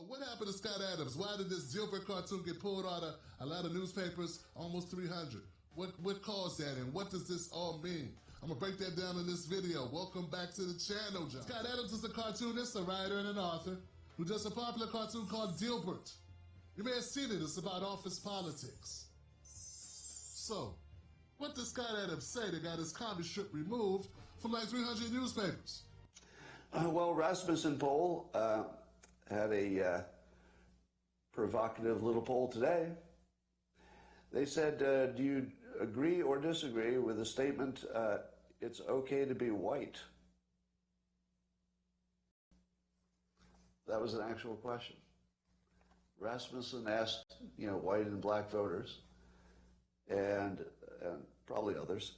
So what happened to Scott Adams? Why did this Dilbert cartoon get pulled out of a lot of newspapers, almost 300? What caused that, and what does this all mean? I'm going to break that down in this video. Welcome back to the channel, John. Scott Adams is a cartoonist, a writer, and an author who does a popular cartoon called Dilbert. You may have seen it. It's about office politics. So, what did Scott Adams say that got his comic strip removed from like 300 newspapers? Well, Rasmussen poll had a provocative little poll today. They said, do you agree or disagree with the statement, it's okay to be white? That was an actual question. Rasmussen asked, white and black voters, and probably others,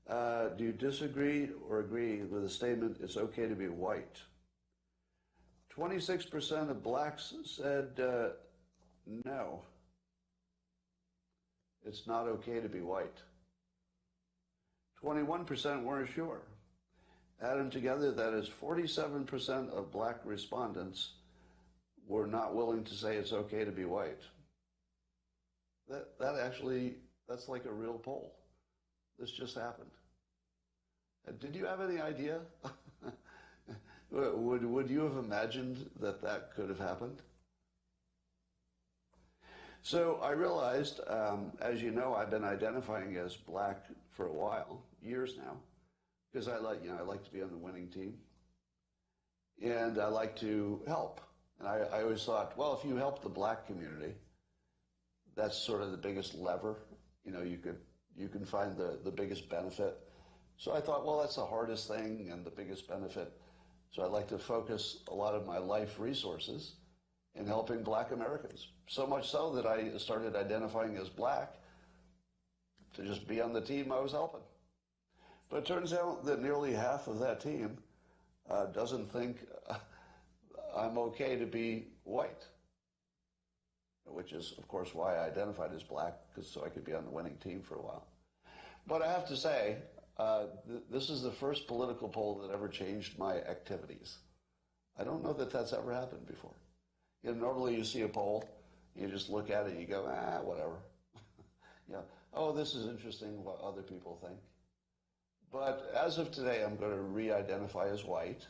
do you disagree or agree with the statement, it's okay to be white? 26% of blacks said no. It's not okay to be white. 21% weren't sure. Add them together, that is 47% of black respondents were not willing to say it's okay to be white. That's like a real poll. This just happened. Did you have any idea? Would you have imagined that could have happened? So I realized, as you know, I've been identifying as black for a while, years now, because I like to be on the winning team, and I like to help. And I always thought, well, if you help the black community, that's sort of the biggest lever. You can find the biggest benefit. So I thought, well, that's the hardest thing and the biggest benefit. So I'd like to focus a lot of my life resources in helping black Americans. So much so that I started identifying as black to just be on the team I was helping. But it turns out that nearly half of that team doesn't think I'm okay to be white, which is, of course, why I identified as black, so I could be on the winning team for a while. But I have to say, this is the first political poll that ever changed my activities. I don't know that that's ever happened before. Normally you see a poll, you just look at it and you go, whatever. Oh, this is interesting what other people think. But as of today, I'm going to re-identify as white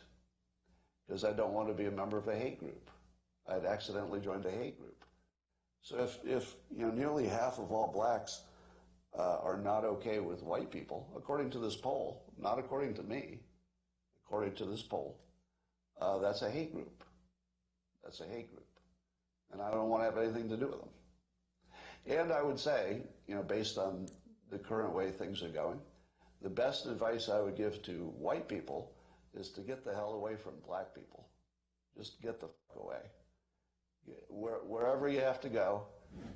because I don't want to be a member of a hate group. I'd accidentally joined a hate group. So if nearly half of all blacks are not okay with white people, according to this poll, not according to me, according to this poll, that's a hate group. That's a hate group. And I don't want to have anything to do with them. And I would say, based on the current way things are going, the best advice I would give to white people is to get the hell away from black people. Just get the fuck away. Wherever you have to go.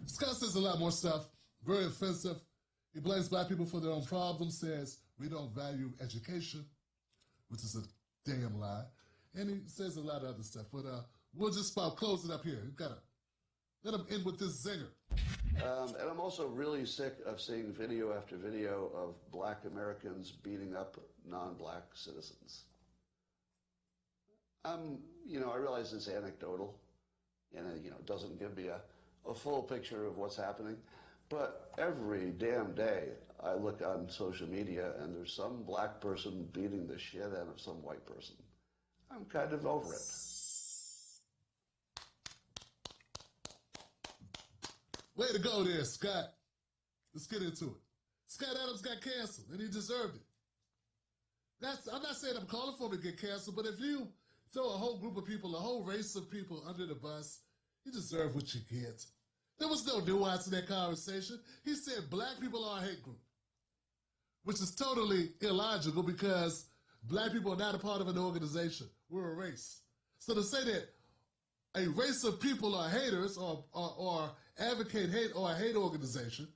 Scott says a lot more stuff, very offensive. He blames black people for their own problems, says we don't value education, which is a damn lie. And he says a lot of other stuff, but we'll just about close it up here. You've got to let him end with this zinger. And I'm also really sick of seeing video after video of black Americans beating up non-black citizens. I realize it's anecdotal, and it doesn't give me a full picture of what's happening. But every damn day I look on social media and there's some black person beating the shit out of some white person. I'm kind of over it. Way to go there, Scott. Let's get into it. Scott Adams got canceled, and he deserved it. I'm not saying I'm calling for him to get canceled, but if you throw a whole group of people, a whole race of people under the bus, you deserve what you get. There was no nuance in that conversation. He said black people are a hate group, which is totally illogical because black people are not a part of an organization. We're a race. So to say that a race of people are haters or advocate hate or a hate organization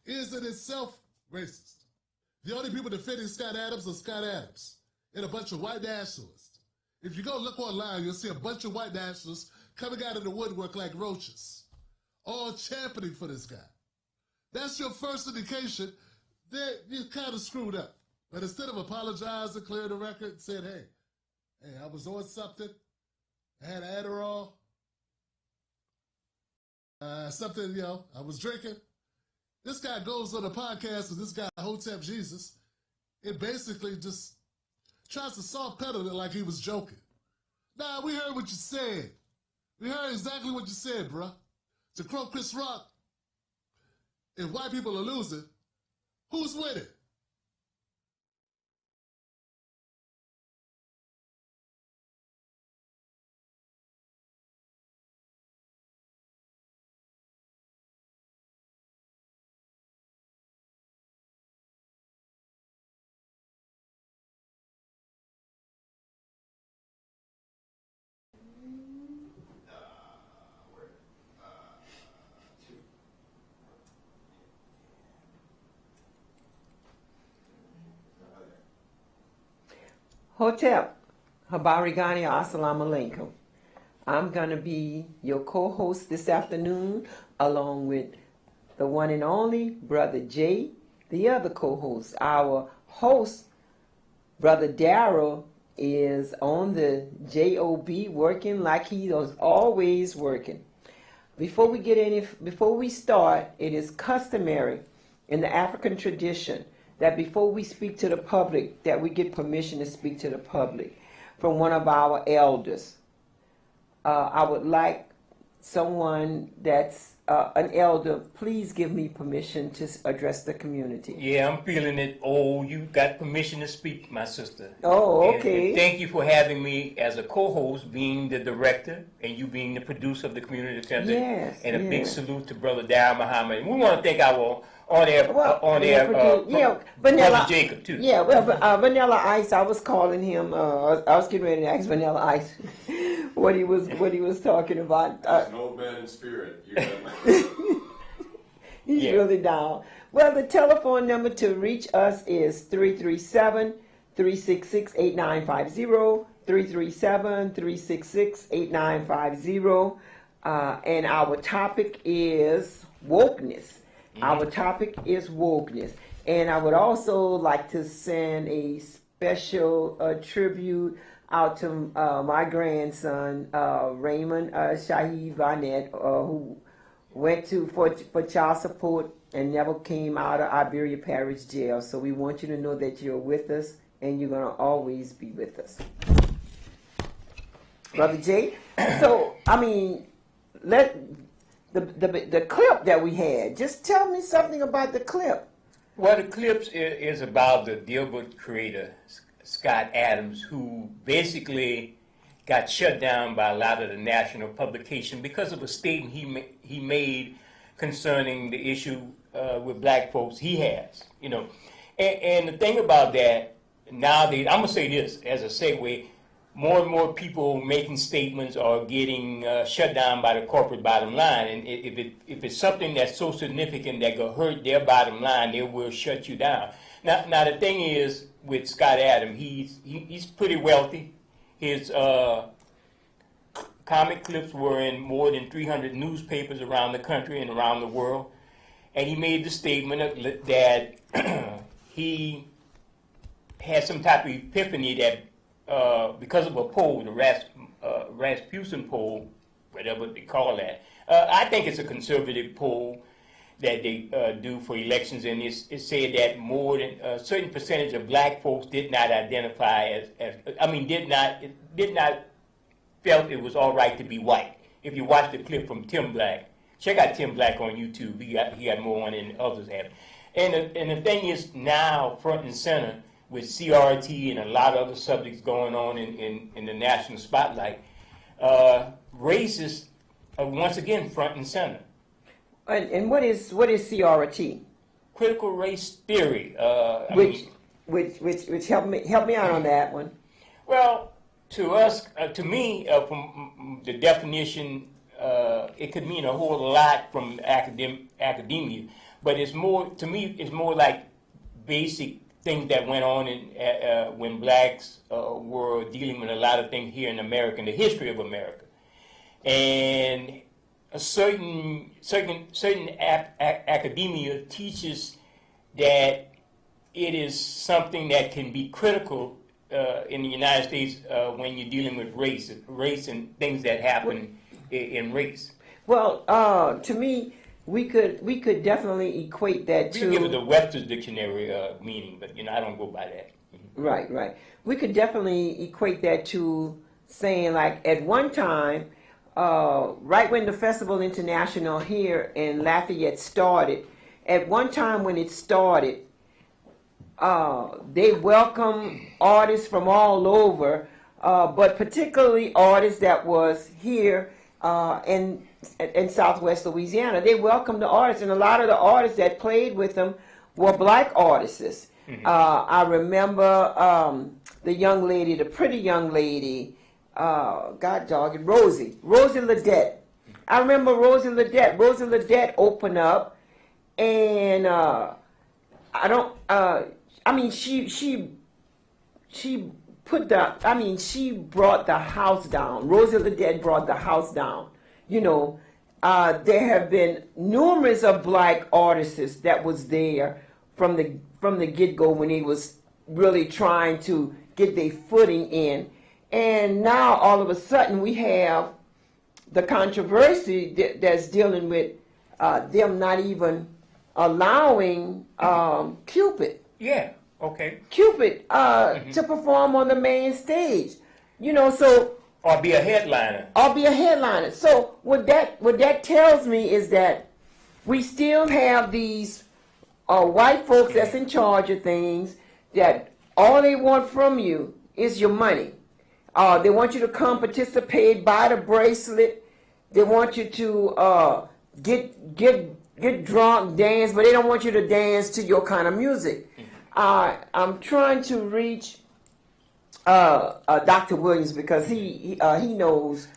is in itself racist. The only people defending Scott Adams are Scott Adams and a bunch of white nationalists. If you go look online, you'll see a bunch of white nationalists coming out of the woodwork like roaches, all championing for this guy. That's your first indication that you kind of screwed up. But instead of apologizing, clearing the record, and said, hey, I was on something, I had Adderall, something, I was drinking. This guy goes on a podcast with this guy, Hotep Jesus. It basically just tries to soft pedal it like he was joking. Nah, we heard what you said. We heard exactly what you said, bruh. To quote Chris Rock, if white people are losing, who's winning? Hotep, Habarigani, Assalamu Alaikum. I'm going to be your co-host this afternoon, along with the one and only Brother Jay, the other co-host. Our host, Brother Darrell, is on the JOB working like he was always working. Before we start, it is customary in the African tradition that before we speak to the public, that we get permission to speak to the public from one of our elders. I would like someone that's an elder, please give me permission to address the community. Yeah, I'm feeling it. Oh, you got permission to speak, my sister. Oh, okay. And thank you for having me as a co-host, being the director, and you being the producer of the Community Center. Yes, and a big salute to Brother Darrell Muhammad. And we want to thank our Brother Jacob, too. Yeah, well, Vanilla Ice, I was calling him, I was getting ready to ask Vanilla Ice what he was talking about. There's no man in spirit. He's really down. Well, the telephone number to reach us is 337-366-8950, 337-366-8950, and our topic is wokeness. Our topic is wokeness. And I would also like to send a special tribute out to my grandson, Raymond Shahi Varnett, who went for child support and never came out of Iberia Parish Jail. So we want you to know that you're with us and you're going to always be with us. Brother Jay? So, I mean, the clip that we had, just tell me something about the clip. Well, the clip is about the Dilbert creator, Scott Adams, who basically got shut down by a lot of the national publication because of a statement he made concerning the issue with black folks he has, And the thing about that, nowadays, I'm going to say this as a segue, more and more people making statements are getting shut down by the corporate bottom line. And if it's something that's so significant that could hurt their bottom line, they will shut you down. Now the thing is, with Scott Adams, he's pretty wealthy. His comic clips were in more than 300 newspapers around the country and around the world. And he made the statement that he had some type of epiphany that because of a poll, the Rasmussen poll, whatever they call that. I think it's a conservative poll that they do for elections, and it said that more than a certain percentage of black folks did not identify did not felt it was all right to be white. If you watch the clip from Tim Black, check out Tim Black on YouTube. He got more on it than others have. And the thing is now front and center with CRT and a lot of other subjects going on in the national spotlight, race is once again front and center. And what is CRT? Critical race theory. Which help me out on that one. Well, to me, from the definition, it could mean a whole lot from academia, but it's more like basic things that went on when blacks were dealing with a lot of things here in America, in the history of America, and a certain academia teaches that it is something that can be critical in the United States when you're dealing with race and things that happen in race. Well, to me, we could definitely equate that We can give it to the Webster's dictionary meaning, but I don't go by that. right. We could definitely equate that to saying like at one time, right when the Festival International here in Lafayette started, at one time when it started, they welcomed artists from all over, but particularly artists that was here in Southwest Louisiana. They welcomed the artists, and a lot of the artists that played with them were black artists. I remember the young lady, the pretty young lady, God dog it, Rosie Ledette. I remember Rosie Ledette. Rosie Ledette opened up, and she brought the house down. Rosie Ledette brought the house down. There have been numerous of black artists that was there from the get-go when he was really trying to get their footing in. And now all of a sudden we have the controversy that's dealing with them not even allowing Cupid. Yeah. Okay. Cupid to perform on the main stage. So Or be a headliner. So what that tells me is that we still have these white folks that's in charge of things, that all they want from you is your money. They want you to come participate, buy the bracelet. They want you to get drunk, dance, but they don't want you to dance to your kind of music. I'm trying to reach Dr. Williams because he knows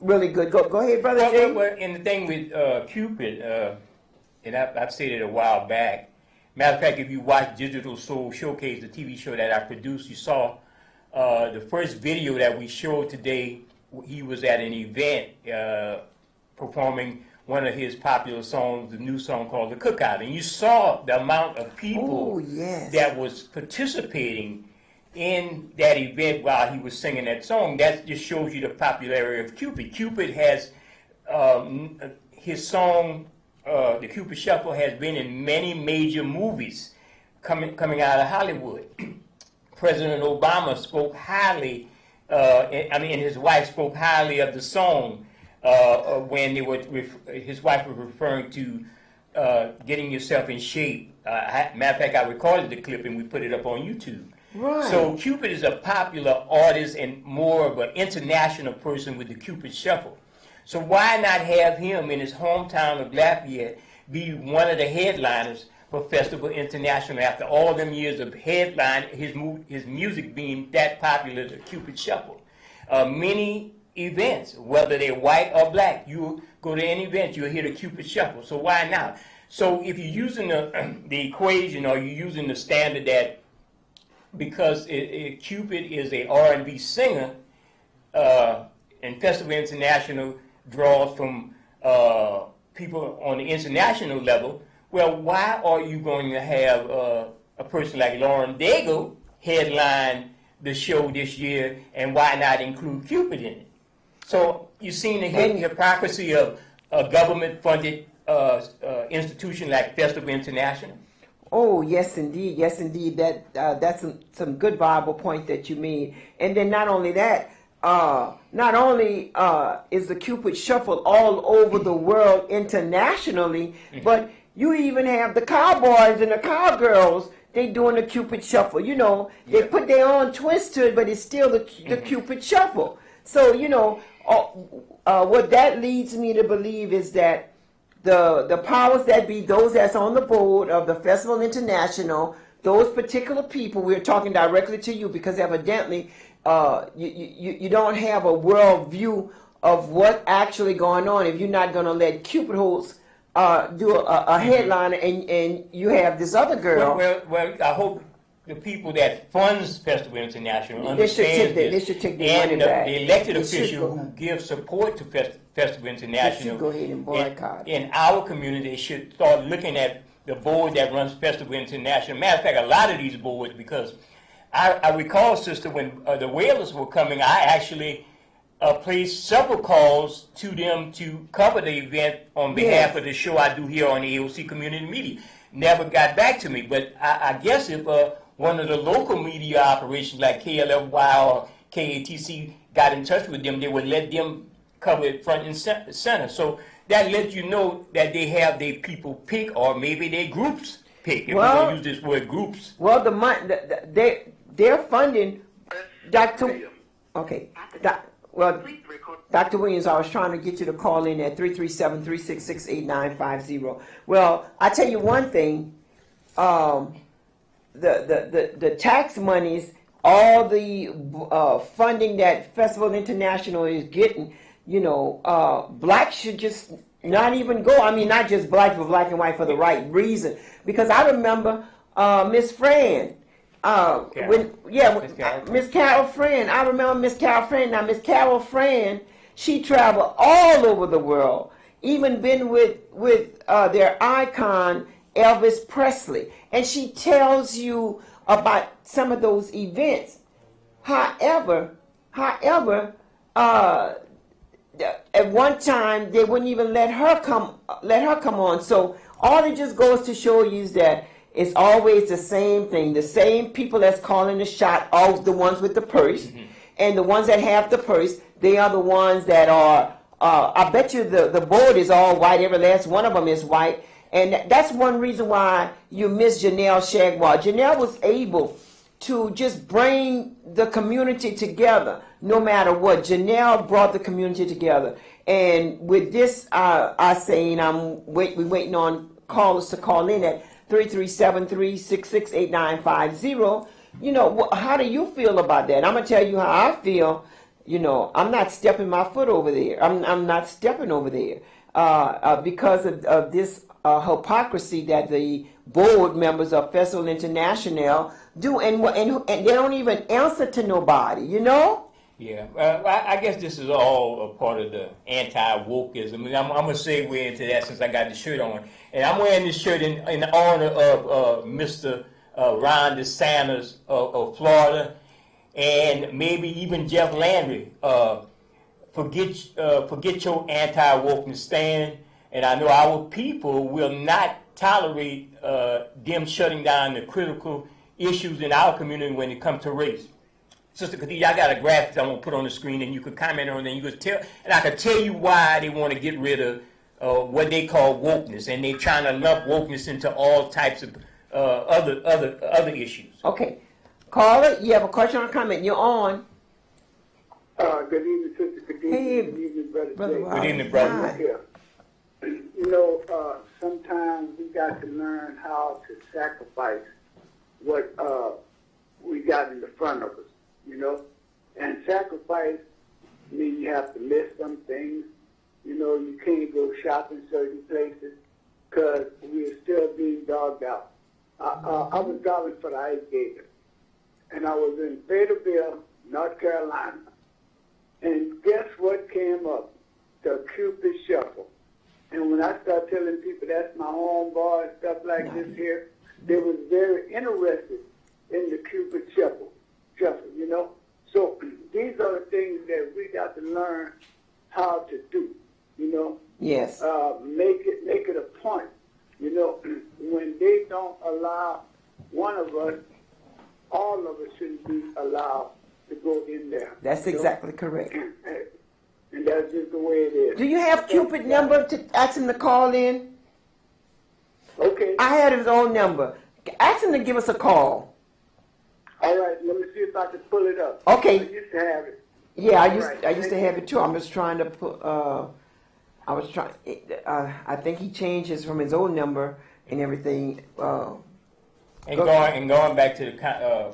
really good. Go ahead, Brother Jay. Well, and the thing with Cupid, and I've said it a while back. Matter of fact, if you watch Digital Soul Showcase, the TV show that I produced, you saw the first video that we showed today. He was at an event performing one of his popular songs, the new song called The Cookout. And you saw the amount of people that was participating in that event while he was singing that song. That just shows you the popularity of Cupid. Cupid has, his song, The Cupid Shuffle, has been in many major movies coming out of Hollywood. President Obama spoke highly, and his wife spoke highly of the song when they were, his wife was referring to getting yourself in shape. Matter of fact, I recorded the clip and we put it up on YouTube. Right. So Cupid is a popular artist and more of an international person with the Cupid Shuffle. So why not have him in his hometown of Lafayette be one of the headliners for Festival International after all them years of headline, his music being that popular, the Cupid Shuffle. Many events, whether they're white or black, you go to any event, you'll hear the Cupid Shuffle. So why not? So if you're using the equation, or you're using the standard that because Cupid is a R&B singer, and Festival International draws from people on the international level, well, why are you going to have a person like Lauren Daigle headline the show this year, and why not include Cupid in it? So you've seen the hypocrisy of a government-funded institution like Festival International. Oh, yes, indeed. Yes, indeed. That's some good viable point that you made. And then not only that, not only is the Cupid Shuffle all over the world internationally, but you even have the cowboys and the cowgirls. They doing the Cupid Shuffle. They put their own twist to it, but it's still the Cupid Shuffle. So, what that leads me to believe is that the powers that be, those that's on the board of the Festival International, those particular people, we're talking directly to you because evidently you don't have a world view of what actually going on if you're not going to let Cupid hosts do a headliner and you have this other girl. Well, I hope the people that funds Festival International understand this. They should take their money back. The elected official who gives support to Festival International, they should go ahead and boycott. In our community, they should start looking at the board that runs Festival International. Matter of fact, a lot of these boards, because I recall, sister, when the Wailers were coming, I actually placed several calls to them to cover the event on behalf of the show I do here on the AOC Community Media. Never got back to me, but I guess if one of the local media operations like KLFY or KATC got in touch with them, they would let them cover it front and center. So that lets you know that they have their people pick, or maybe their groups pick. If we're going to use this word, groups. Well, they're funding Dr. Okay. Well, Dr. Williams, I was trying to get you to call in at 337-366-8950. Well, I tell you one thing, the tax monies, all the funding that Festival International is getting, blacks should just not even go. I mean, not just blacks, but black and white for the right reason. Because I remember Miss Fran. Miss Carol Fran. I remember Miss Carol Fran. Now, Miss Carol Fran, she traveled all over the world, even been with their icon, Elvis Presley. And she tells you about some of those events. However, at one time, they wouldn't even let her come on. So all it just goes to show you is that it's always the same thing. The same people that's calling the shot are the ones with the purse. Mm-hmm. And the ones that have the purse, they are the ones that are, I bet you the board is all white. Every last one of them is white. And that's one reason why you miss Janelle Shagwar. Janelle was able to just bring the community together no matter what. Janelle brought the community together. And with this, I saying we're waiting on callers to call in at 337-366-8950. How do you feel about that? I'm going to tell you how I feel. I'm not stepping my foot over there. I'm not stepping over there because of this hypocrisy that the board members of Festival International do, and they don't even answer to nobody, Yeah, I guess this is all a part of the anti-wokeism. I'm going to segue into that since I got the shirt on. And I'm wearing this shirt in honor of Mr. Ron DeSantis of Florida, and maybe even Jeff Landry. Forget your anti-wokeness stand. And I know our people will not tolerate them shutting down the critical issues in our community when it comes to race. Sister Khadija, I got a graphic I'm going to put on the screen, and you could comment on it, and you could tell, and I could tell you why they want to get rid of what they call wokeness, and they're trying to lump wokeness into all types of other issues. Okay. Caller, you have a question or comment? You're on. Good evening, Sister Khadija. Hey, good evening, Brother Jay. Good evening, brother. Yeah. Sometimes we got to learn how to sacrifice what we got in the front of us, And sacrifice means you have to miss some things. You can't go shopping certain places because we're still being dogged out. I was driving for the Ice Gator, and I was in Fayetteville, North Carolina. And guess what came up? The Cupid Shuffle. And when I started telling people that's my homeboy and stuff like this here, they was very interested in the Cupid Shuffle, So these are the things that we got to learn how to do, Yes. Make it a point, when they don't allow one of us, all of us shouldn't be allowed to go in there. That's exactly correct. And that's just the way it is. Do you have Cupid number to ask him to call in? Okay. I had his own number. Ask him to give us a call. All right. Let me see if I can pull it up. Okay. I used to have it. Yeah, I used to have it too. I'm just trying to put. I think he changed his from his old number and everything. And going back to the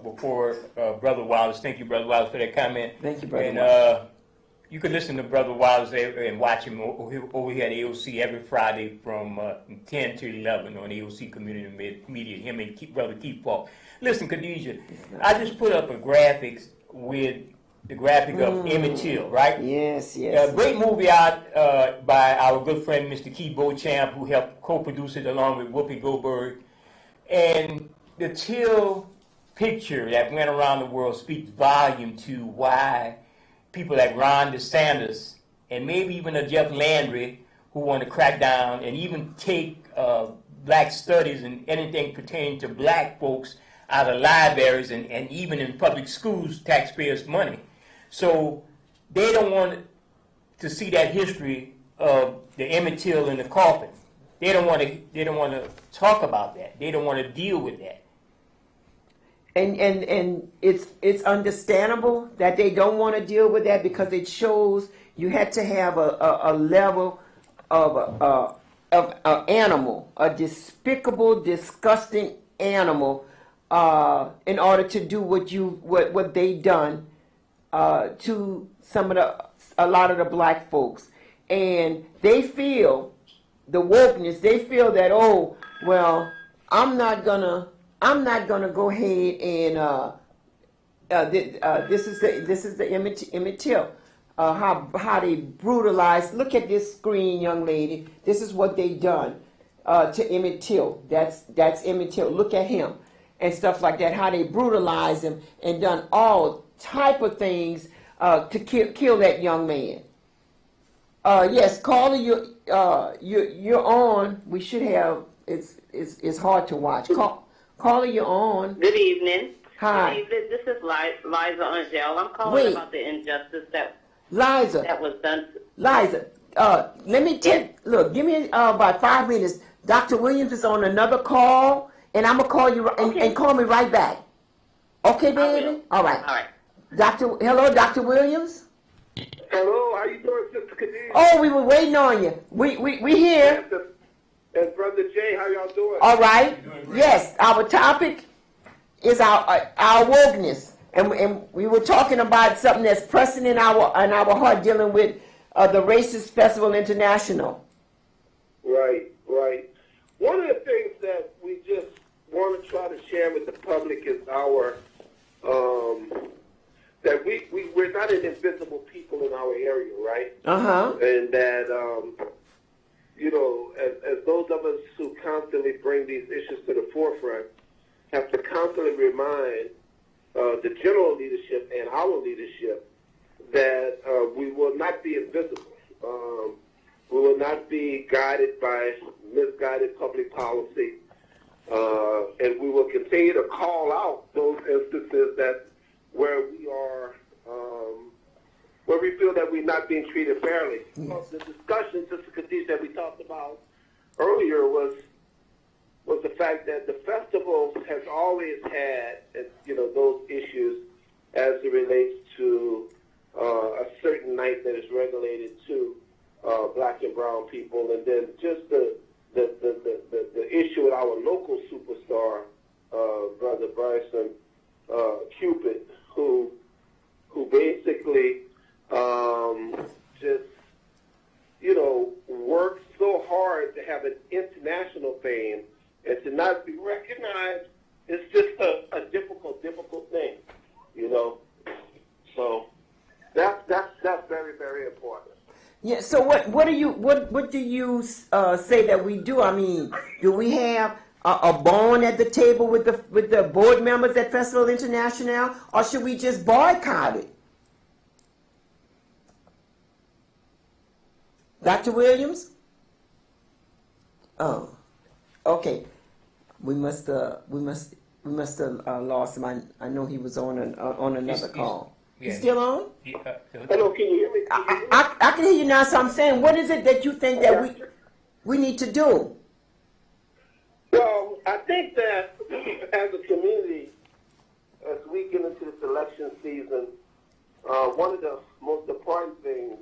before Brother Wallace. Thank you, Brother Wallace, for that comment. Thank you, Brother and, Wallace. You can listen to Brother Wallace and watch him over here at AOC every Friday from 10 to 11 on AOC Community Media. Him and Brother Keith Falk. Listen, Khadija, I just put up a graphics with the graphic of Emmett Till, right? Yes. A great movie out by our good friend Mr. Keith Beauchamp, who helped co-produce it along with Whoopi Goldberg. And the Till picture that went around the world speaks volume to why people like Ron DeSantis and maybe even a Jeff Landry who want to crack down and even take black studies and anything pertaining to black folks out of libraries and even in public schools, taxpayers' money. So they don't want to see that history of the Emmett Till in the coffin. They don't want to talk about that. They don't want to deal with that. And it's understandable that they don't want to deal with that, because it shows you had to have a level of an animal, a despicable, disgusting animal, in order to do what they done to a lot of the black folks. And they feel the wokeness. They feel that, oh well, I'm not gonna go ahead and this is the Emmett Till. How they brutalized. Look at this screen, young lady. This is what they done to Emmett Till. That's Emmett Till. Look at him and stuff like that. How they brutalized him and done all type of things to kill that young man. Yes, caller, you're on. We should have. It's hard to watch. Caller, you're on. Good evening. Hi. Good evening. This is Liza Angel. I'm calling about the injustice that was done. Liza, let me look, give me about 5 minutes. Dr. Williams is on another call, and I'm going to call you and call me right back. Okay, baby? All right. All right. Hello, Dr. Williams? Hello, how you doing, Sister Khadijah? Oh, we were waiting on you. We here. And Brother Jay, how y'all doing? All right. Yes, our topic is our wokeness. And we were talking about something that's pressing in our heart, dealing with the Racist Festival International. Right. One of the things that we just want to try to share with the public is our that we're not an invisible people in our area, right? And that as those of us who constantly bring these issues to the forefront have to constantly remind the general leadership and our leadership that we will not be invisible. We will not be guided by misguided public policy. And we will continue to call out those instances where we are, where we feel that we're not being treated fairly. Yes. The discussion, Sister Khadijah, that we talked about earlier was the fact that the festival has always had, those issues as it relates to a certain night that is regulated to black and brown people, and then just the issue with our local superstar, Brother Bryson Cupid, who basically just worked so hard to have an international fame and to not be recognized. It's just a difficult thing, So that's very, very important. Yeah. So what do you say that we do? I mean, do we have a bone at the table with the board members at Festival International, or should we just boycott it? Dr. Williams? Oh, okay. We must have lost him. I know he was on another call. He's still on? Hello, can you hear me? I can hear you now. So I'm saying, what is it that you think that we need to do? Well, I think that as a community, as we get into this election season, one of the most important things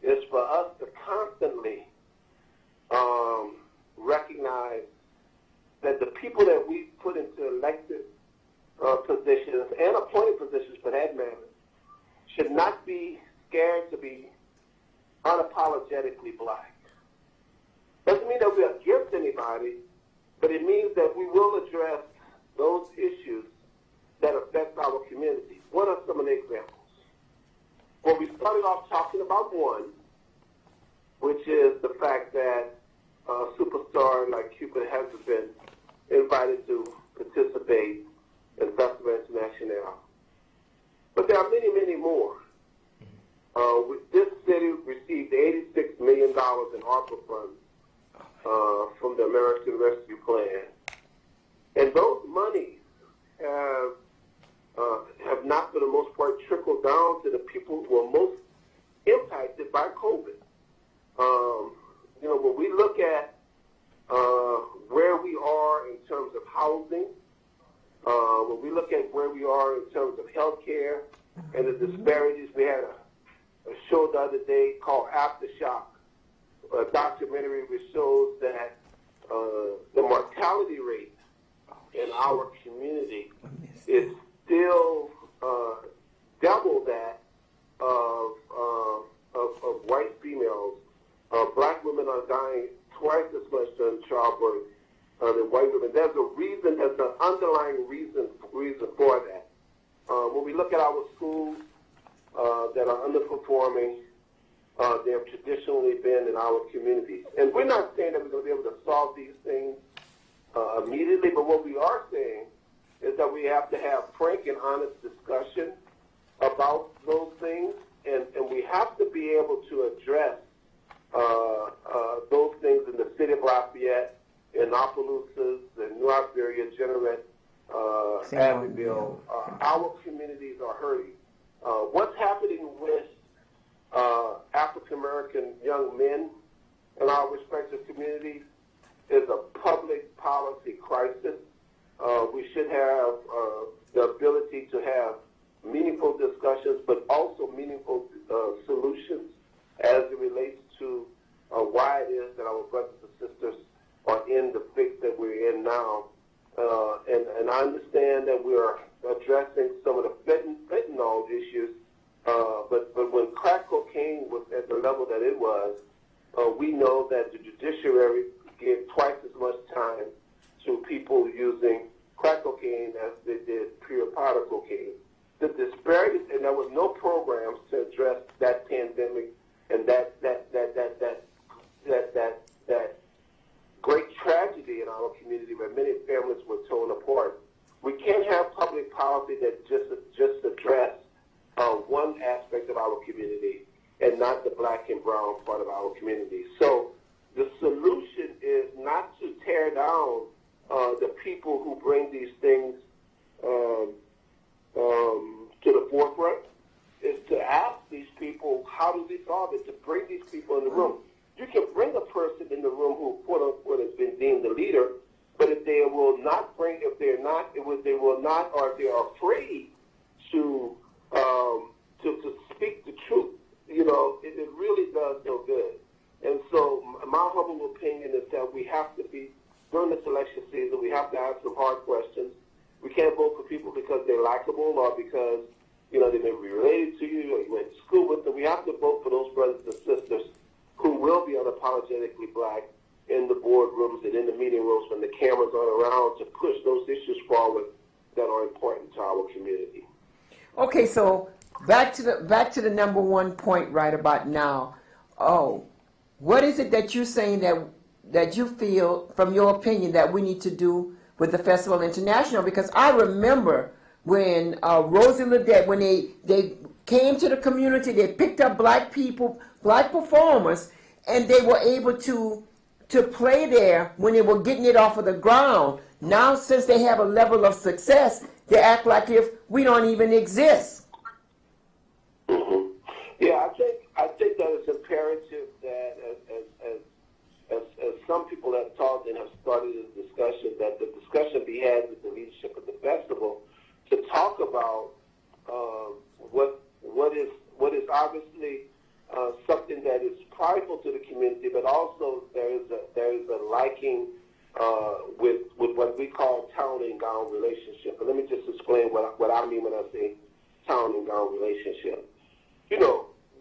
is for us to constantly recognize that the people that we put into elected positions and appointed positions, for that matter, should not be scared to be unapologetically black. Doesn't mean that we're against anybody, but it means that we will address those issues that affect our community. What are some of the examples? Well, we started off talking about one, which is the fact that a superstar like Cupid hasn't been invited to participate in Festival International. But there are many, many more. in ARPA funds from the American Rescue Plan. And those monies have not, for the most part, trickled down to the people who are most impacted by COVID. When we look at where we are in terms of housing, when we look at where we are in terms of health care and the disparities, we had a show the other day called Aftershock, a documentary which shows that the mortality rate in our community is still double that of white females. Black women are dying twice as much during childbirth than white women. There's a reason, there's an underlying reason for that. When we look at our schools that are underperforming, they have traditionally been in our communities. And we're not saying that we're going to be able to solve these things immediately, but what we are saying is that we have to have frank and honest discussion about those things, and we have to be able to address those things in the city of Lafayette, in Opelousas, in New Iberia, Jeanneret, Abbeville. Our communities are hurting. What's happening with African American young men in our respective communities is a public policy crisis. We should have the ability to have meaningful discussions, but also meaningful solutions as it relates to why it is that our brothers and sisters are in the fix that we're in now. And I understand that we are addressing some of the fentanyl issues, but when crack cocaine was at the level that it was, we know that the judiciary gave twice as much time to people using crack cocaine as they did pure powder cocaine. The disparities, and there was no programs to address that pandemic and that great tragedy in our community where many families were torn apart. We can't have public policy that just address one aspect of our community and not the black and brown part of our community. So the solution is not to tear down the people who bring these things to the forefront, is to ask these people, how do we solve it, to bring these people in the room. You can bring a person in the room who, quote unquote, has been deemed the leader, but if they will not bring, if they're not, they will not, or if they are afraid to speak the truth, it really does no good. And so my humble opinion is that we have to be, during this election season, we have to ask some hard questions. We can't vote for people because they're likable or because, they may be related to you or you went to school with them. We have to vote for those brothers and sisters who will be unapologetically black in the boardrooms and in the meeting rooms when the cameras aren't around to push those issues forward that are important to our community. Okay, so back to the number one point right about now. Oh, what is it that you're saying that you feel, from your opinion, that we need to do with the Festival International? Because I remember when Rosie Ledet, when they came to the community, they picked up black people, black performers, and they were able to play there when they were getting it off of the ground. Now, since they have a level of success, they act like if we don't even exist. Mm-hmm. Yeah, I think that it's imperative that as some people have talked and have started this discussion, that the discussion be had with the leadership of the festival to talk about what is obviously something that is prideful to the community, but also there is a liking with what we call town and gown relationship. And let me just explain what I mean when I say town and gown relationship.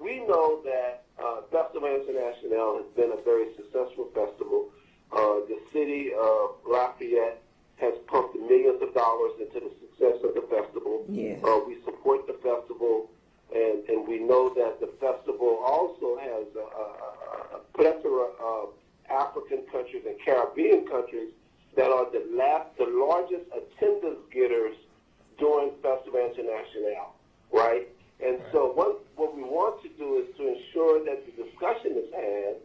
We know that Festival International has been a very successful festival. The city of Lafayette has pumped millions of dollars into the success of the festival. Yes. We support the festival, and we know that the festival also has a plethora of African countries and Caribbean countries that are the largest attendance getters during Festival International, right? And so what we want to do is to ensure that the discussion is had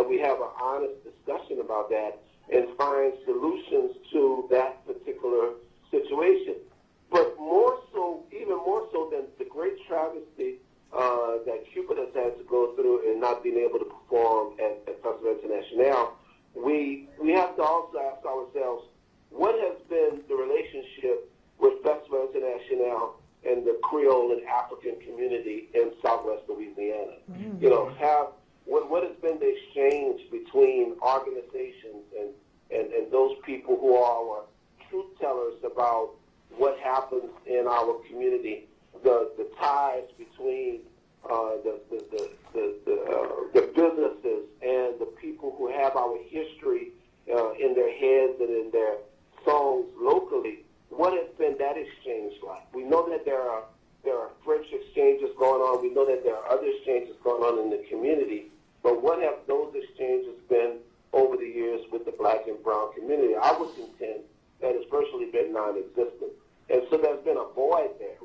that we have an honest discussion about that and find solutions to that particular situation. But more so, even more so than the great travesty that Cupid has had to go through and not being able to perform at Festival International, we have to also ask ourselves, what has been the relationship with Festival International and the Creole and African community in Southwest Louisiana? Mm-hmm. You know, what has been the exchange between organizations and those people who are our truth tellers about what happens in our community, the ties between the businesses and the people who have our history in their heads and in their songs locally. What has been that exchange like? We know that there are French exchanges going on. We know that there are other exchanges going on in the community. But what have those exchanges been over the years with the black and brown community? I would contend that it's virtually been non-existent. And so there's been a void there.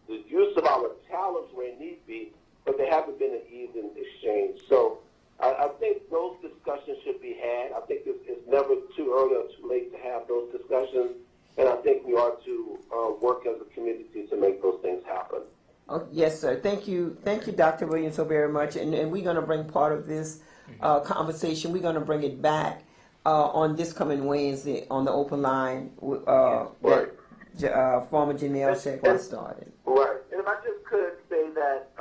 The use of our talents where it need be, but there haven't been an even exchange. So I think those discussions should be had. I think it's never too early or too late to have those discussions. And I think we ought to work as a community to make those things happen. Oh, yes, sir. Thank you, Dr. Williams, so very much. And we're going to bring part of this conversation. We're going to bring it back on this coming Wednesday on the open line right. that former Janelle Shackley started. Right. And if I just could say that,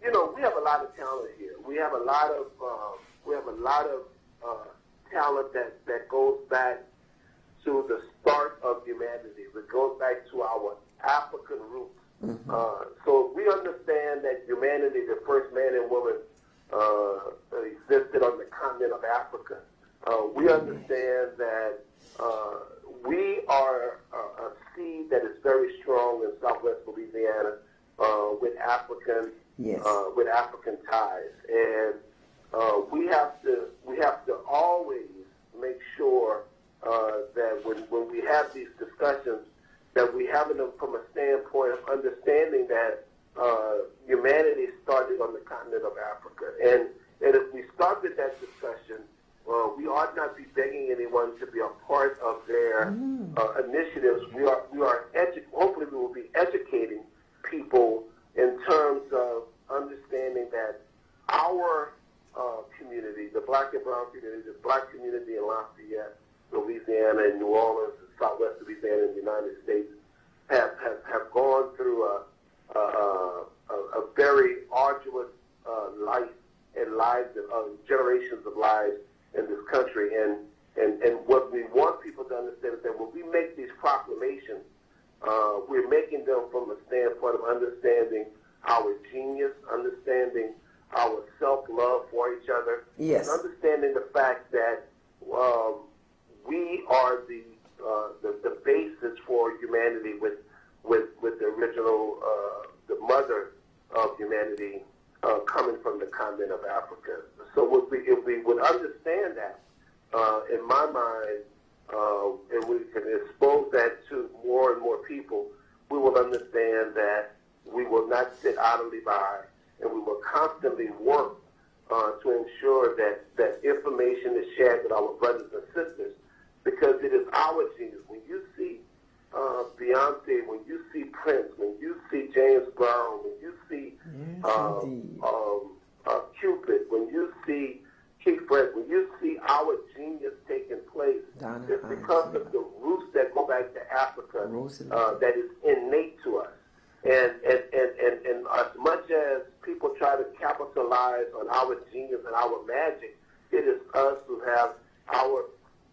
you know, we have a lot of talent here. We have a lot of talent that goes back to the start of humanity. It goes back to our African roots. Mm-hmm. So we understand that humanity, the first man and woman, existed on the continent of Africa. We understand that we are a seed that is very strong in Southwest Louisiana with African ties, and we have to always make sure that when we have these discussions, that we have them from a standpoint of understanding that humanity started on the continent of Africa. And if we started that discussion, we ought not be begging anyone to be a part of their initiatives. Hopefully we will be educating people in terms of understanding that our community, the black and brown community, the black community in Lafayette, Louisiana, and New Orleans, and Southwest Louisiana in the United States have gone through a very arduous life and lives of generations of lives in this country. And what we want people to understand is that when we make these proclamations, we're making them from a standpoint of understanding our genius, understanding our self-love for each other, yes, and understanding the fact that we are the basis for humanity with the original, the mother of humanity coming from the continent of Africa. So if we would understand that, in my mind, and we can expose that to more and more people, we will understand that we will not sit idly by, and we will constantly work to ensure that information is shared with our brothers and sisters, because it is our genius. When you see Beyonce, when you see Prince, when you see James Brown, when you see Cupid, when you see Keith Fred, when you see our genius taking place, it's because of the roots that go back to Africa that is innate to us. And as much as people try to capitalize on our genius and our magic, it is us who have our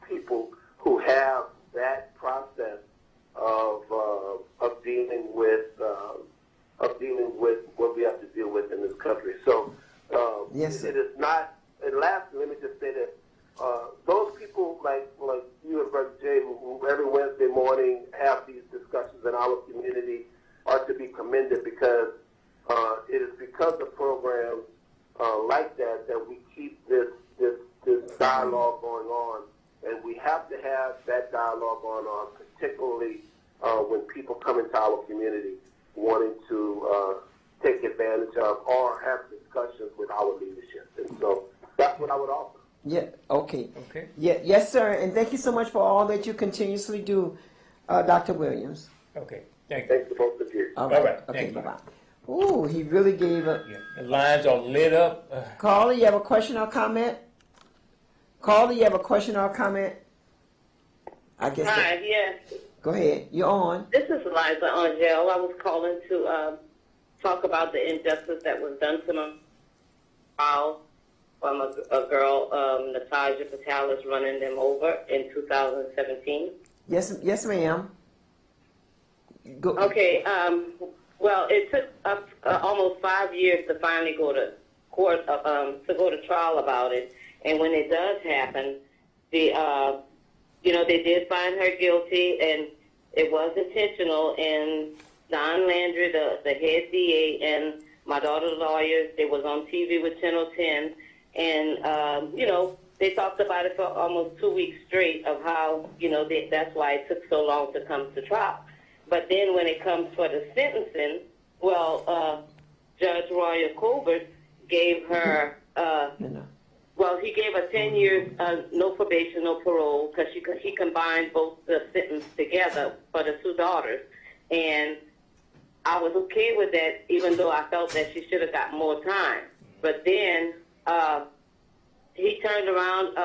people who have that process of dealing with what we have to deal with in this country. So yes, it is not. And lastly, let me just say that those people like you and Brother Jay, who every Wednesday morning have these discussions in our community, are to be commended, because it is because of programs like that that we keep this dialogue going on, and we have to have that dialogue going on, particularly when people come into our community wanting to take advantage of or have discussions with our leadership. And so That's what I would offer. Yeah, okay. Okay. Yeah, yes, sir. And thank you so much for all that you continuously do, Dr. Williams. Okay. Thank you. Thanks for both of you. All All right. right, Okay, thank you. bye-bye. Ooh, he really gave a... Yeah. The lines are lit up. Caller, you have a question or comment? Caller, you have a question or comment? I guess... Hi, yes. Go ahead. You're on. This is Liza Angel. I was calling to talk about the injustice that was done to my child from a girl, Natasha Patel, is running them over in 2017. Yes, ma'am. Go. Okay. Well, it took almost 5 years to finally go to court, to go to trial about it. And when it does happen, they did find her guilty, and it was intentional. And Don Landry, the head DA, and my daughter's lawyers, they was on TV with Channel 10, and they talked about it for almost 2 weeks straight of how that's why it took so long to come to trial. But then when it comes for the sentencing, Judge Royal Colbert gave her. Well, he gave her 10 years, no probation, no parole, because he combined both the sentence together for the two daughters. And I was okay with that, even though I felt that she should have got more time. But then he turned around.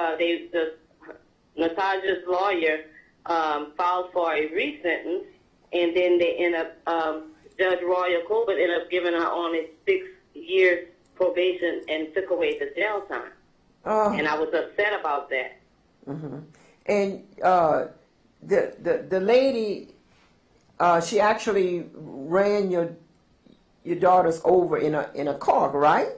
Natasha's lawyer filed for a resentence, and then they end up, Judge Royal Colbert ended up giving her only 6 years probation and took away the jail time. Oh. And I was upset about that. Mm-hmm. And the lady, she actually ran your daughters over in a car, right?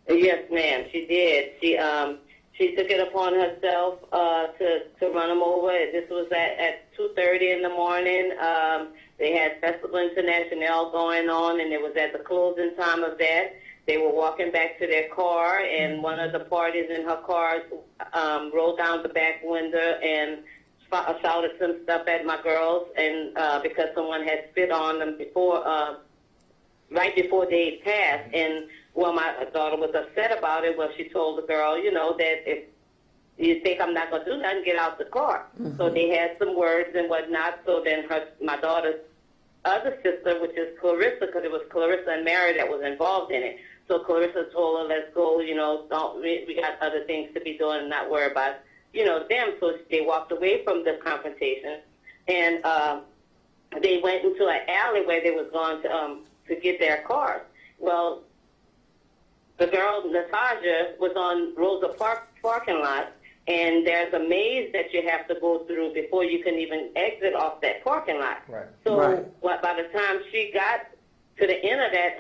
Yes, ma'am, she did. She took it upon herself to run them over. This was at 2:30 in the morning. They had Festival International going on, and it was at the closing time of that. They were walking back to their car, and one of the parties in her car rolled down the back window and shouted some stuff at my girls, and because someone had spit on them right before they passed. And my daughter was upset about it. Well, she told the girl, that if you think I'm not going to do nothing, get out the car. Mm-hmm. So they had some words and whatnot. So then my daughter's other sister, which is Clarissa, because it was Clarissa and Mary that was involved in it. So Clarissa told her, let's go, we got other things to be doing and not worry about, them. So they walked away from the confrontation, and they went into an alley where they was going to get their cars. Well, the girl, Natasha, was on Rosa Park parking lot, and there's a maze that you have to go through before you can even exit off that parking lot. Right. So by the time she got to the end of that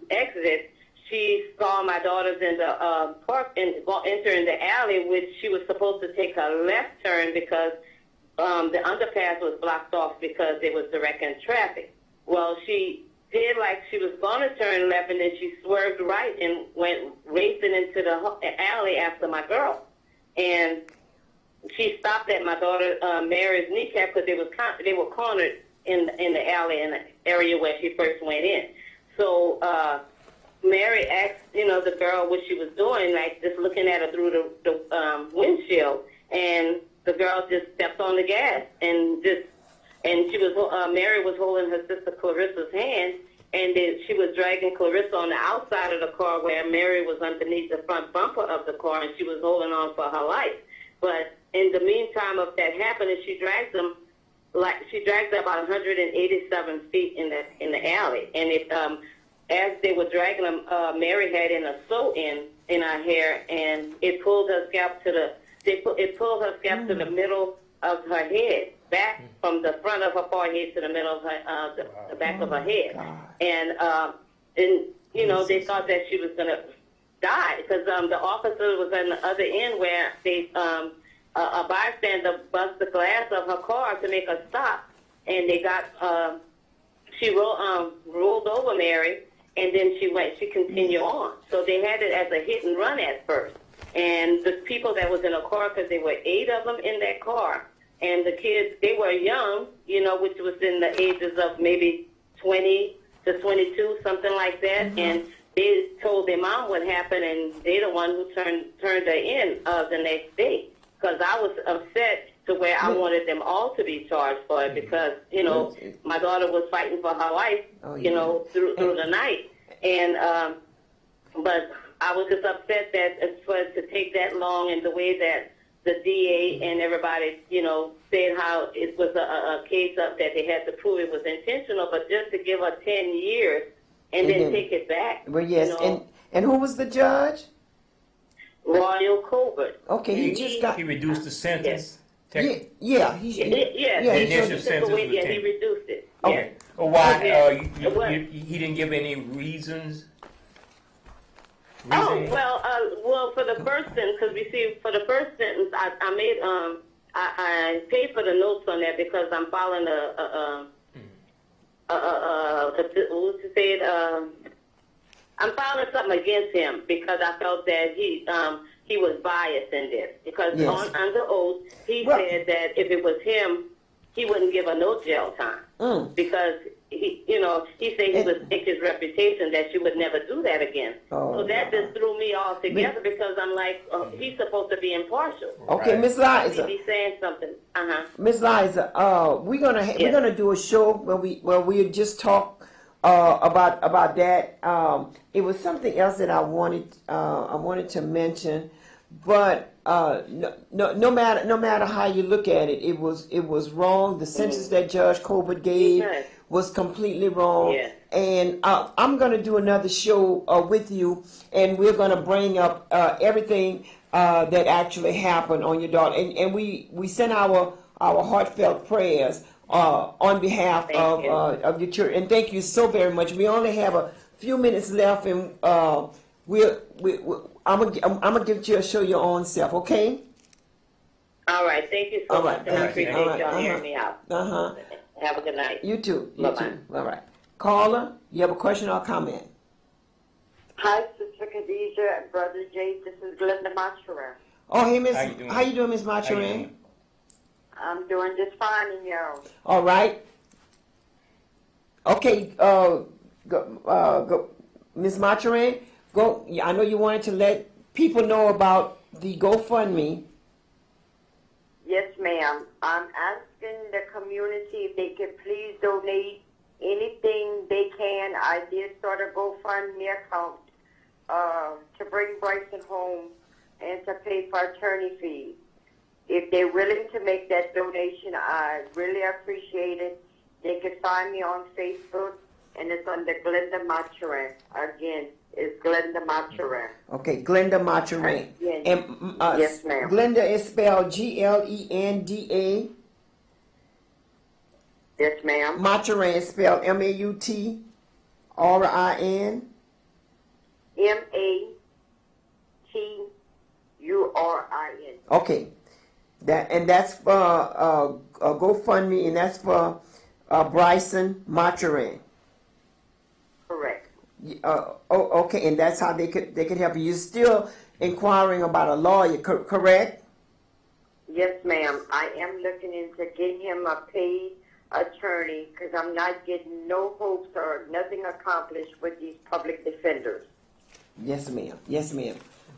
exit, she saw my daughters in the park and entering the alley, which she was supposed to take a left turn because the underpass was blocked off because it was directing traffic. Well, she did like she was going to turn left, and then she swerved right and went racing into the alley after my girl. And she stopped at my daughter Mary's kneecap because they were cornered in the alley in the area where she first went in. So Mary asked, the girl what she was doing, like just looking at her through the windshield, and the girl just stepped on the gas and she was Mary was holding her sister Clarissa's hand, and then she was dragging Clarissa on the outside of the car where Mary was underneath the front bumper of the car, and she was holding on for her life. But in the meantime of that happening, she dragged them about 187 feet in the alley, and it as they were dragging them, Mary had in a sew-in her hair, and it pulled her scalp to the middle of her head, back from the front of her forehead to the middle of her the back of her head, and they thought that she was gonna die because the officer was on the other end where they a bystander bust the glass of her car to make her stop, and they got she rolled over Mary. And then she continued on. So they had it as a hit and run at first. And the people that was in the car, because there were 8 of them in that car, and the kids, they were young, which was in the ages of maybe 20 to 22, something like that. Mm-hmm. And they told their mom what happened, and they're the one who turned her in the next day. Because I was upset to where I wanted them all to be charged for it, because my daughter was fighting for her life, through the night, and but I was just upset that it's for it to take that long, and the way that the DA and everybody, said how it was a case of that they had to prove it was intentional, but just to give her 10 years and then take it back. Well, yes, and who was the judge? Royal Colbert. Okay, he reduced the sentence. He initial sentence was 10. he reduced it. Okay. Yeah. Well, why? He didn't give any reasons. Oh, well, for the first sentence, because we see for the first sentence, I paid for the notes on that because I'm filing I'm filing something against him because I felt that he was biased in this, because under oath he said that if it was him, he wouldn't give her no jail time because he said he would take his reputation that she would never do that again. So that just threw me all together because I'm like, he's supposed to be impartial. Okay, Miss Liza. He's saying something. Miss Liza, we're gonna do a show where we just talk about that. It was something else that I wanted to mention, but no matter how you look at it, it was wrong. The sentence that Judge Colbert gave was completely wrong. Yeah. And I'm going to do another show with you, and we're going to bring up everything that actually happened on your daughter. And we send our heartfelt prayers on behalf of your church. And thank you so very much. We only have a few minutes left, and I'm gonna give you a show your own self, okay? All right. Thank you so much. And I appreciate y'all hearing me out. Have a good night. You too. Bye-bye. All right. Caller, you have a question or comment? Hi, Sister Khadijah and Brother Jay. This is Glenda Machuran. Oh, hey, Miss. How you doing, Miss Machuran? I'm doing just fine, and you. All right. Okay. Go, Miss Machuran. Go. I know you wanted to let people know about the GoFundMe. Yes, ma'am. I'm asking the community if they could please donate anything they can. I did start a GoFundMe account to bring Bryson home and to pay for attorney fees. If they're willing to make that donation, I really appreciate it. They can find me on Facebook, and it's under Glenda Machuran. Again, it's Glenda Machuran. Okay, Glenda Machuran. Yes. And, Yes, ma'am. Glenda is spelled Glenda. Yes, ma'am. Machuran is spelled MAUTRIN. MATURIN. Okay, that's for GoFundMe, and that's for Bryson Machuran. Correct. Okay, and that's how they could help you. You're still inquiring about a lawyer, correct? Yes, ma'am. I am looking into getting him a paid attorney because I'm not getting no hopes or nothing accomplished with these public defenders. Yes, ma'am. Yes, ma'am.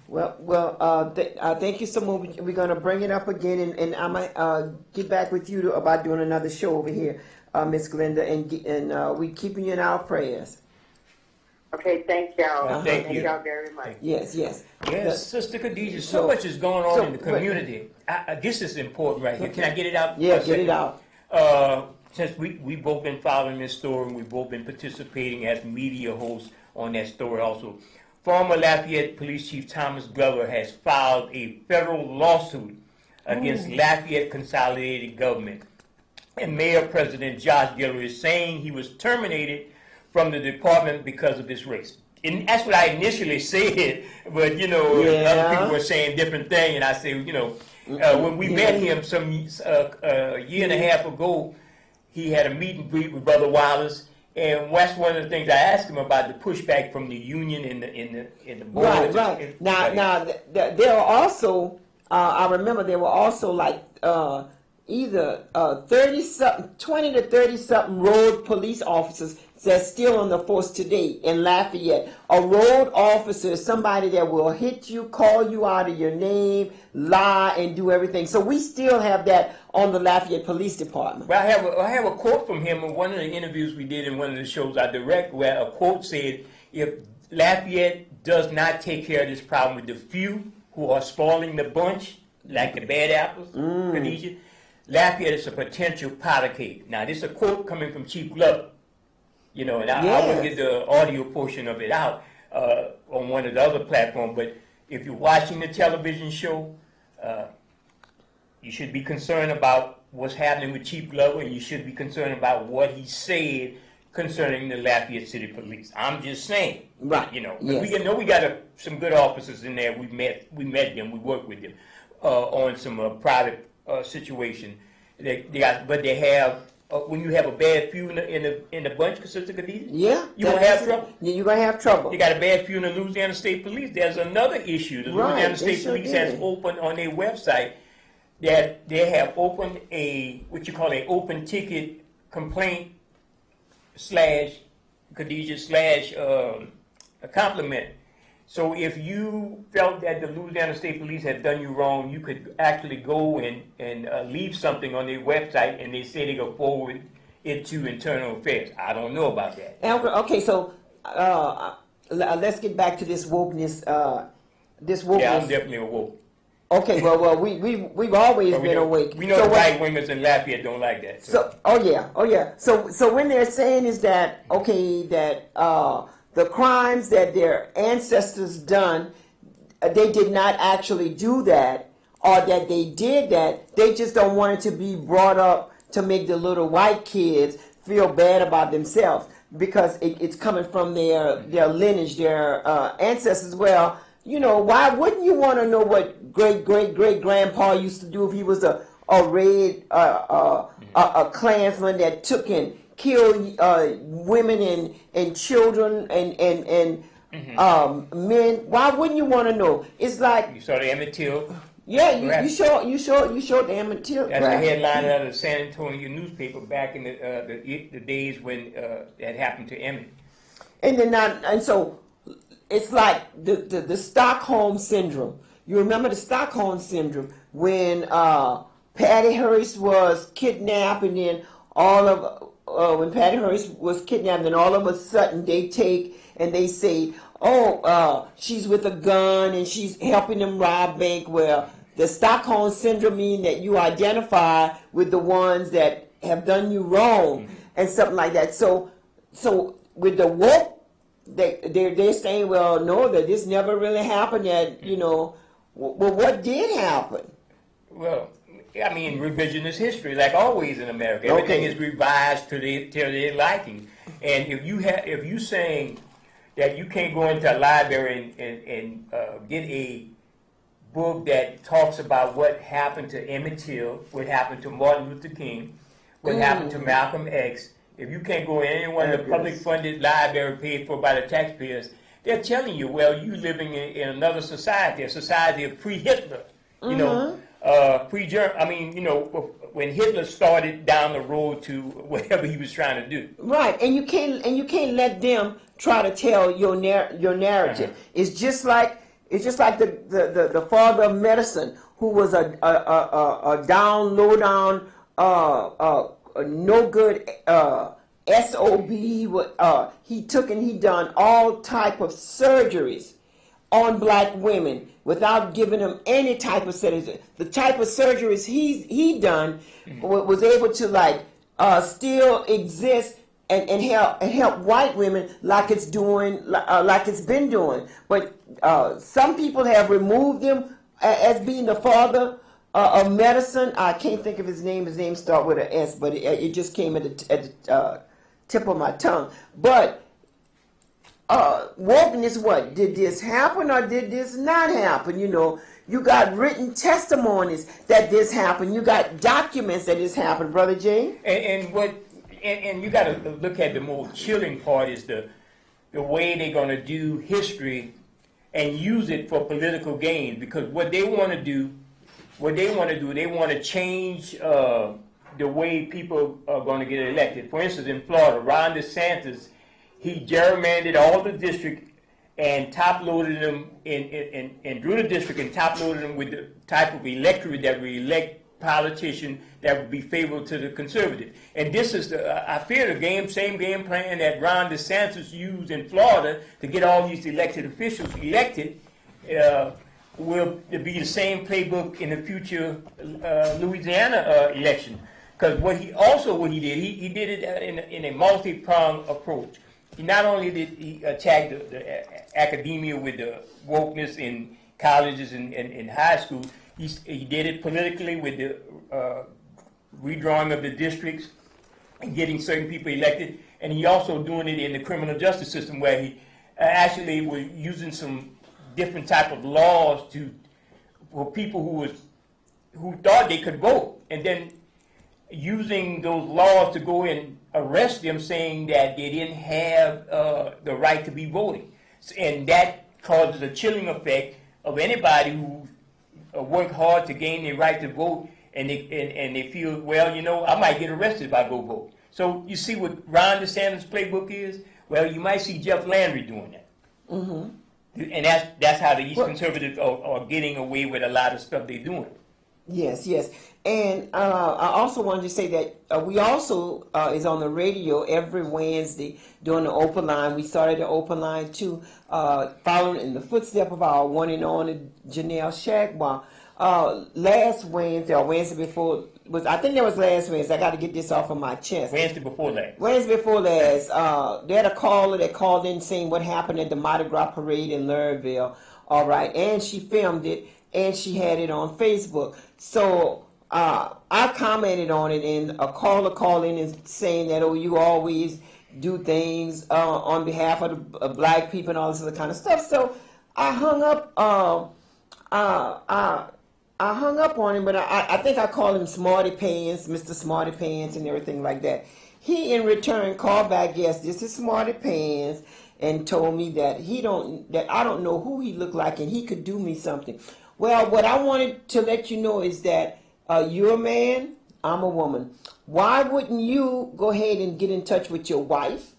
Well, thank you so much. We're going to bring it up again, and I'm going to get back with you about doing another show over here, Miss Glenda, and we keeping you in our prayers. Okay, thank y'all. Thank you. Y'all very much. Yes. Yes, Sister Khadijah, so much is going on in the community. This is important right here. Can I get it out? Yeah, get it out. Since we both been following this story, and we've both been participating as media hosts on that story also. Former Lafayette Police Chief Thomas Glover has filed a federal lawsuit against Lafayette Consolidated Government. And Mayor President Josh Guillory is saying he was terminated from the department because of his race. And that's what I initially said, but, other people were saying different things. And I say, when we met him a year and a half ago, he had a meet and greet with Brother Wallace. And that's one of the things I asked him about, the pushback from the union in the board. Right. Now, there are also, I remember there were also either 30 something, 20 to 30 something road police officers that's still on the force today in Lafayette. A road officer is somebody that will hit you, call you out of your name, lie, and do everything. So we still have that on the Lafayette Police Department. Well, I have a quote from him in one of the interviews we did in one of the shows I direct, where a quote said, if Lafayette does not take care of this problem with the few who are spoiling the bunch, like the bad apples, Khadijah, Lafayette is a potential powder keg. Now, this is a quote coming from Chief Glover. You know, and I will get the audio portion of it out on one of the other platforms. But if you're watching the television show, you should be concerned about what's happening with Chief Glover, and you should be concerned about what he said concerning the Lafayette City Police. I'm just saying, right? You know, yes. we know we got some good officers in there. We met them. We worked with them on some private situation. But they have. When you have a bad few in the bunch, Sister Khadijah, you're gonna have trouble. You're gonna have trouble. You got a bad few in the Louisiana State Police. There's another issue. The Louisiana State Police has opened on their website that they have opened what you call an open ticket complaint / Khadijah / a compliment. So if you felt that the Louisiana State Police had done you wrong, you could actually go and leave something on their website, and they say they go forward it to Internal Affairs. I don't know about that. Okay, so let's get back to this wokeness. Yeah, I'm definitely awoke. Okay, well, we've always been awake. We know the white women in Lafayette don't like that. So oh yeah. So when they're saying is that the crimes that their ancestors done, they did not actually do that, or that they did that, they just don't want it to be brought up to make the little white kids feel bad about themselves because it's coming from their lineage, their ancestors. Well, you know, why wouldn't you want to know what great-great-great-grandpa used to do if he was a Klansman that took and killed women and children and men? Why wouldn't you want to know? It's like you saw the Emmett Till. Yeah, you showed the Emmett Till. That's the headline out of the San Antonio newspaper back in the days when that happened to Emmett. And so it's like the Stockholm syndrome. You remember the Stockholm syndrome when Patty Hearst was kidnapped, and then when Patty Hearst was kidnapped, and all of a sudden they take and they say, she's with a gun and she's helping them rob bank. Well, the Stockholm syndrome means that you identify with the ones that have done you wrong and something like that. So with the woke, they're saying, well, no, that this never really happened. That well, what did happen? Well, I mean, revisionist history, like always in America. Everything is revised to their liking. And if you saying that you can't go into a library and get a book that talks about what happened to Emmett Till, what happened to Martin Luther King, what happened to Malcolm X, if you can't go in any one of the public-funded library paid for by the taxpayers, they're telling you, well, you living in another society, a society of pre-Hitler, you know, when Hitler started down the road to whatever he was trying to do. Right, and you can't let them try to tell your narrative. Uh-huh. It's just like the father of medicine, who was a low down, no good SOB. He took and he done all type of surgeries on black women without giving them any type of surgery. The type of surgeries he done was able to still exist and help white women like it's been doing. But some people have removed him as being the father of medicine. I can't think of his name. His name starts with an S, but it just came at the tip of my tongue. But wokeness, what? Did this happen or did this not happen? You got written testimonies that this happened. You got documents that this happened, Brother Jay. And you got to look at the most chilling part is the way they're going to do history and use it for political gain. Because what they want to do what they want to do, they want to change the way people are going to get elected. For instance, in Florida, Ron DeSantis, he gerrymandered all the districts and top-loaded them and drew the district and top-loaded them with the type of electorate that we elect politician that would be favorable to the conservative. And this is I fear same game plan that Ron DeSantis used in Florida to get all these elected officials elected will be the same playbook in the future Louisiana election. Because what he did, he did it in a multi-pronged approach. He not only did he attack the academia with the wokeness in colleges and high school, he did it politically with the redrawing of the districts and getting certain people elected, and he also doing it in the criminal justice system where he actually was using some different type of laws for people who thought they could vote, and then using those laws to go and arrest them, saying that they didn't have the right to be voting, and that causes a chilling effect of anybody who work hard to gain their right to vote, and they feel, well, I might get arrested if I go vote. So you see what Ron DeSantis' playbook is? Well, you might see Jeff Landry doing that. Mm-hmm. And that's how the East conservatives are getting away with a lot of stuff they're doing. Yes. And I also wanted to say that we also is on the radio every Wednesday during the open line. We started the open line too, following in the footsteps of our one and only Janelle Shagwell. Last Wednesday or Wednesday before I think that was last Wednesday. I got to get this off of my chest. Wednesday before last. They had a caller that called in saying what happened at the Mardi Gras parade in Louisville. All right, and she filmed it and she had it on Facebook. So I commented on it, and a caller called in and saying that, oh, you always do things on behalf of the black people and all this other kind of stuff. So I hung up. I hung up on him, but I think I called him Smarty Pants, Mr. Smarty Pants, and everything like that. He in return called back, yes, this is Smarty Pants, and told me that I don't know who he looked like and he could do me something. Well, what I wanted to let you know is that you're a man, I'm a woman. Why wouldn't you go ahead and get in touch with your wife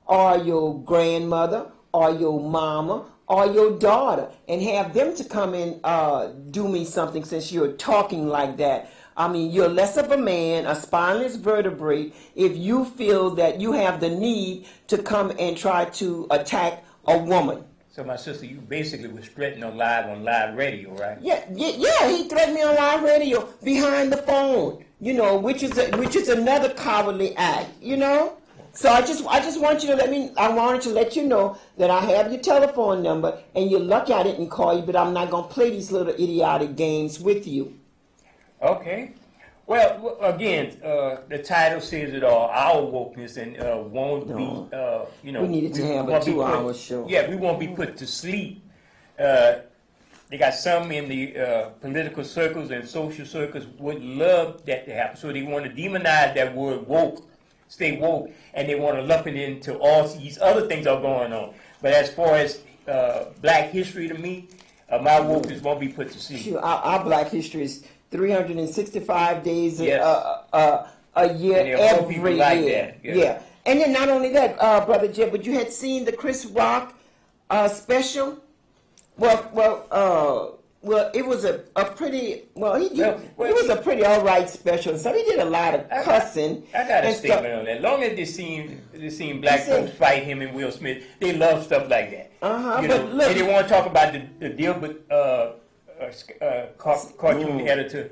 or your grandmother or your mama or your daughter and have them to come and do me something, since you're talking like that? I mean, you're less of a man, a spineless vertebrate, if you feel that you have the need to come and try to attack a woman. So my sister, you basically was threatening on live radio, right? Yeah, he threatened me on live radio behind the phone, which is another cowardly act, So I just want you to I wanted to let you know that I have your telephone number, and you're lucky I didn't call you, but I'm not going to play these little idiotic games with you. Okay. Well, again, the title says it all. Our wokeness and won't be, we needed to have a 2-hour show. Yeah, we won't be put to sleep. They got some in the political circles and social circles would love that to happen. So they want to demonize that word woke, stay woke, and they want to lump it into all these other things that are going on. But as far as black history to me, my wokeness won't be put to sleep. Sure, our black history is 365 days a year, every year. Like that. Yeah. And then not only that, Brother Jeb, but you had seen the Chris Rock special. Well, it was a pretty it was a pretty all right special. So he did a lot of cussing. I got a statement on that. As long as they seen black folks fight him and Will Smith, they love stuff like that. But look, and they want to talk about the deal with cartoon editor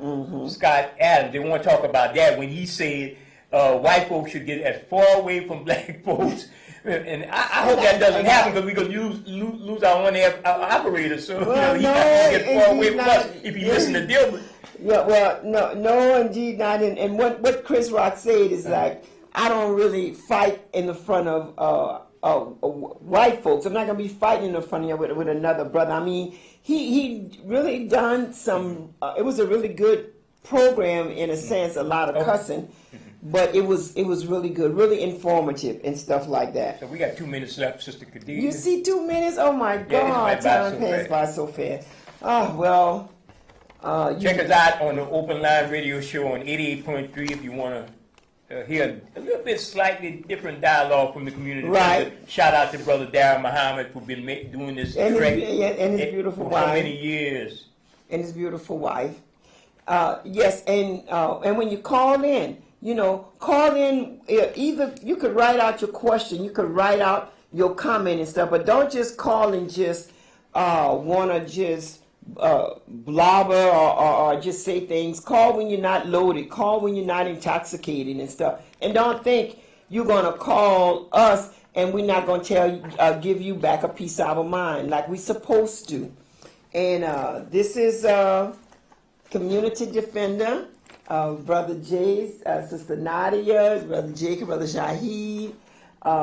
Scott Adams. They want to talk about that when he said white folks should get as far away from black folks. And I hope that doesn't happen, because we're going to lose our one operator. So he's not going to get far away from us if he listen to Dilbert. Yeah, well, no, indeed not. And what Chris Rock said is like, I don't really fight in the front of white folks. I'm not going to be fighting in the front of you with another brother. I mean, he really done some. It was a really good program in a sense, a lot of cussing. But it was really good, really informative and stuff like that. So we got 2 minutes left, Sister Khadijah. You see 2 minutes? Oh my God, time passed by so fast. Oh, well, Check us out on the Open Line Radio Show on 88.3 if you want to hear a little bit slightly different dialogue from the community. Right. Shout out to Brother Darren Muhammad who's been doing this and trek his beautiful for wife. so many years. And his beautiful wife. Yes, and when you call in, call in. Either you could write out your question, you could write out your comment and stuff, but don't just call and just want to just blabber or just say things. Call when you're not loaded. Call when you're not intoxicated and stuff. And don't think you're gonna call us and we're not gonna tell you, give you back a piece of our mind like we're supposed to. And this is community defender, Brother Jay, Sister Nadia, Brother Jacob, Brother Shahid,